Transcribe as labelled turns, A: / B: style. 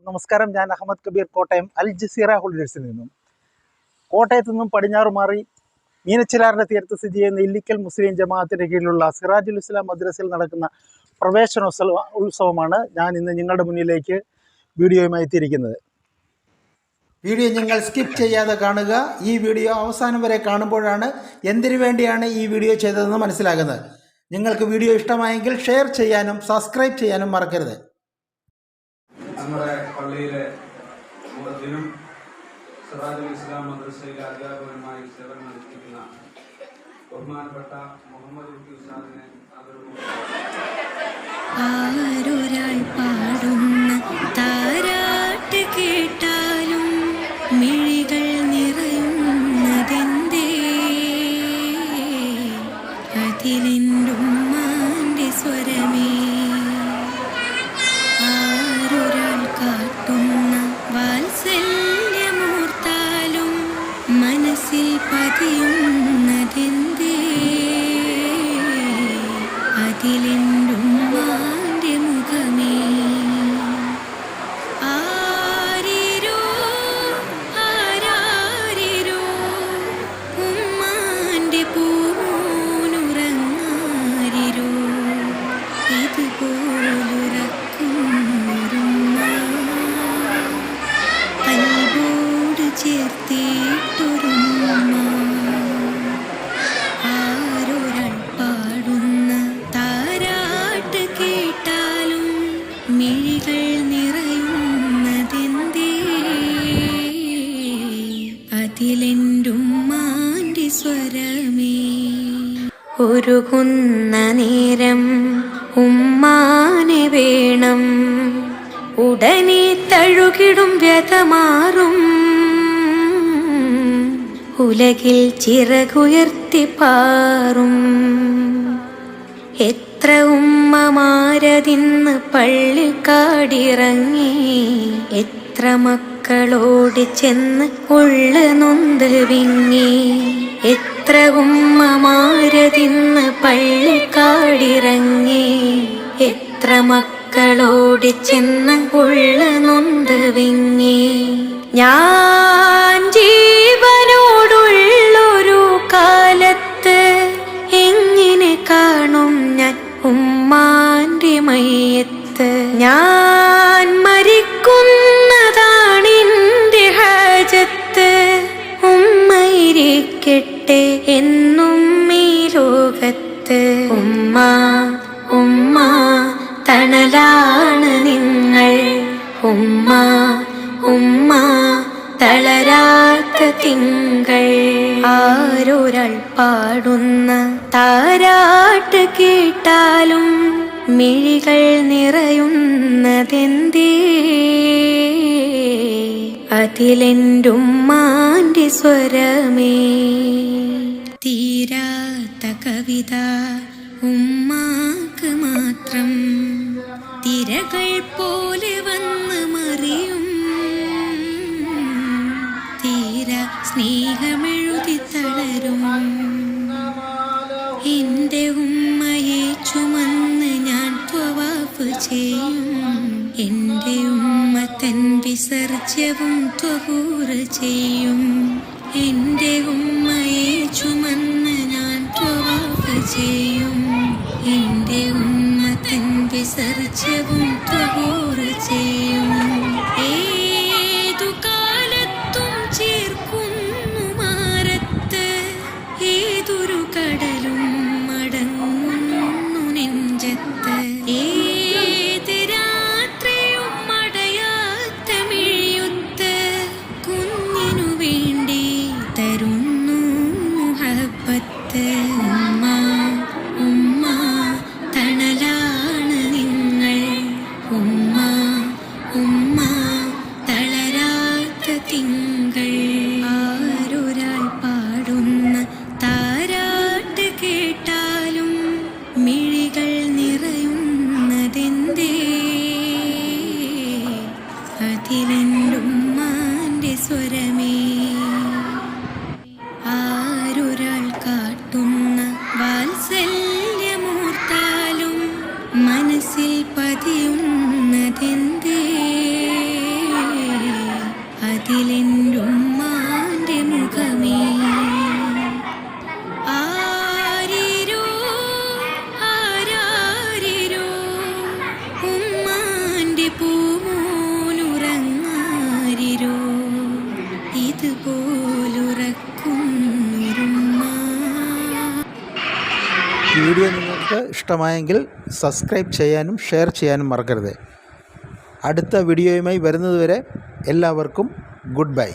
A: നമസ്കാരം, ഞാൻ അഹമ്മദ് കബീർ, കോട്ടയം അൽ ജസീറ ഹോളിഡേഴ്സിൽ നിന്നും. കോട്ടയത്തു നിന്നും പടിഞ്ഞാറ് മാറി മീനച്ചിലാറിൻ്റെ തീരത്ത് സ്ഥിതി ചെയ്യുന്ന ഇല്ലിക്കൽ മുസ്ലിം ജമാഅത്തിൻ്റെ കീഴിലുള്ള സിറാജുൽ ഇസ്ലാം മദ്രസയിൽ നടക്കുന്ന ഉത്സവമാണ് ഞാൻ ഇന്ന് നിങ്ങളുടെ മുന്നിലേക്ക് വീഡിയോയുമായി എത്തിയിരിക്കുന്നത്. വീഡിയോ നിങ്ങൾ സ്കിപ്പ് ചെയ്യാതെ കാണുക. ഈ വീഡിയോ അവസാനം വരെ കാണുമ്പോഴാണ് എന്തിനു വേണ്ടിയാണ് ഈ വീഡിയോ ചെയ്തതെന്ന് മനസ്സിലാകുന്നത്. നിങ്ങൾക്ക് വീഡിയോ ഇഷ്ടമായെങ്കിൽ ഷെയർ ചെയ്യാനും സബ്സ്ക്രൈബ് ചെയ്യാനും മറക്കരുത്.
B: നമ്മുടെ പള്ളിയിലെ മുഅദ്ദിനും സിറാജുൽ ഇസ്ലാം മദ്രസയിലെ അധ്യാപകരുമായി സേവനമനുഷ്ഠിക്കുന്ന ബഹുമാനപ്പെട്ട മുഹമ്മദ് കുട്ടി ഉസ്താദിനെ
C: ആരൊരാൾ പാടുന്ന താരാട്ട് കേട്ടാലും മിഴികൾ നിറയുന്നതെന്തേ, അതിലെന്റുമ്മാന്റെ സ്വരമേ. ആരൊരാൾ കാട്ടുന്ന വാത്സല്യമോർത്താലും മനസ്സിൽ പതിയുന്നതെന്തേ, അതിലെന്റുമ്മാന്റെ മുഖമേ. ആരിരോ ആരാരിരോ ഉമ്മാന്റെ പൂനുറങ്ങാരിരോ, ഇതുപോലുറക്കുന്നൊരുമ്മ കൽബോട് ചേർത്തിട്ടൊരുമ്മ. ആരൊരാൾ പാടുന്ന താരാട്ട് കേട്ടാലും മിഴികൾ നിറയുന്നതെന്തേ, അതിലെന്റുമ്മാന്റെ സ്വരമേ. ഒരുകുന്ന നേരം ഉമ്മാനെ വേണം, ഉടനെ തഴുകിടും വ്യതമാറും. ഉലകിൽ ചിറകുയർത്തി പാറും. എത്ര ഉമ്മമാരതിന്ന് പള്ളിക്കാടിറങ്ങി, എത്ര മക്കളോട് ചെന്ന് ഉള്ള നൊന്ത് വിങ്ങി. എത്ര ഉമ്മമാരതിന്ന് പള്ളിക്കാടിറങ്ങി, എത്ര മക്കളോട് ചെന്ന് ഉള്ള നൊന്ത് വിങ്ങി. ഞാൻ ജീവനോടുള്ളൊരു കാലത്ത് എങ്ങനെ കാണും ഞാൻ ഉമ്മാന്റെ മയ്യത്ത്. ഞാൻ മരിക്കുന്നതാണെന്റെ ഹാജത്ത്, ഉമ്മയിരിക്കട്ടെ എന്നും ഈ ലോകത്ത്. ഉമ്മ ഉമ്മ തണലാണ് നിങ്ങൾ, ഉമ്മ ഉമ്മ തളരാത്ത തിങ്കൾ. ആരൊരാൾ പാടുന്ന താരാട്ട് കേട്ടാലും മിഴികൾ നിറയുന്നതെന്തേ, അതിലെന്റുമ്മാന്റെ സ്വരമേ. തീരാത്ത കവിത ഉമ്മാക്ക് മാത്രം, തിരകൾ പോലെ വന്ന് മറിയും. തീര സ്നേഹമെഴുതി തളരും. എന്റെ ഉമ്മയെ ചുമന്ന് ഞാൻ ത്വവാഫ് ചെയ്യും. എന്റെ ഉമ്മ തൻ വിസർജ്യവും ത്വഹൂർ ചെയ്യും. എന്റെ ഉമ്മയെ ചുമന്ന് ഞാൻ ത്വവാഫ് ചെയ്യും. എന്റെ ഉമ്മ തൻ വിസർജ്യവും ത്വഹൂർ ചെയ്യും. ഏതു കാലത്തും ചേർക്കുന്നു മാറത്ത്, ഏതൊരു കടലും മടങ്ങുന്നു നെഞ്ചത്ത്. ഏത് രാത്രിയും മടയാത്ത മിഴിയുത്ത്, കുഞ്ഞിനു വേണ്ടി തരുന്നു മുഹബത്ത്. ഉമ്മ ഉമ്മ തണലാണ് നിങ്ങൾ, ഉമ്മ ഉമ്മ തളരാത്ത തിങ്കൾ. ആരൊരാൾ പാടുന്ന താരാട്ട് കേട്ടാലും മിഴികൾ നിറയുന്നതെന്തേ, അതിലെന്റുമ്മാന്റെ സ്വരമേ. ആരൊരാൾ കാട്ടുന്ന വാത്സല്യമോർത്താലും മനസ്സിൽ പതിയുന്നതെന്തേ,
A: ഈ വീഡിയോ നിങ്ങൾക്ക് ഇഷ്ടമായെങ്കിൽ സബ്സ്ക്രൈബ് ചെയ്യാനും ഷെയർ ചെയ്യാനും മറക്കരുത്. അടുത്ത വീഡിയോയുമായി വരുന്നതുവരെ എല്ലാവർക്കും ഗുഡ് ബൈ.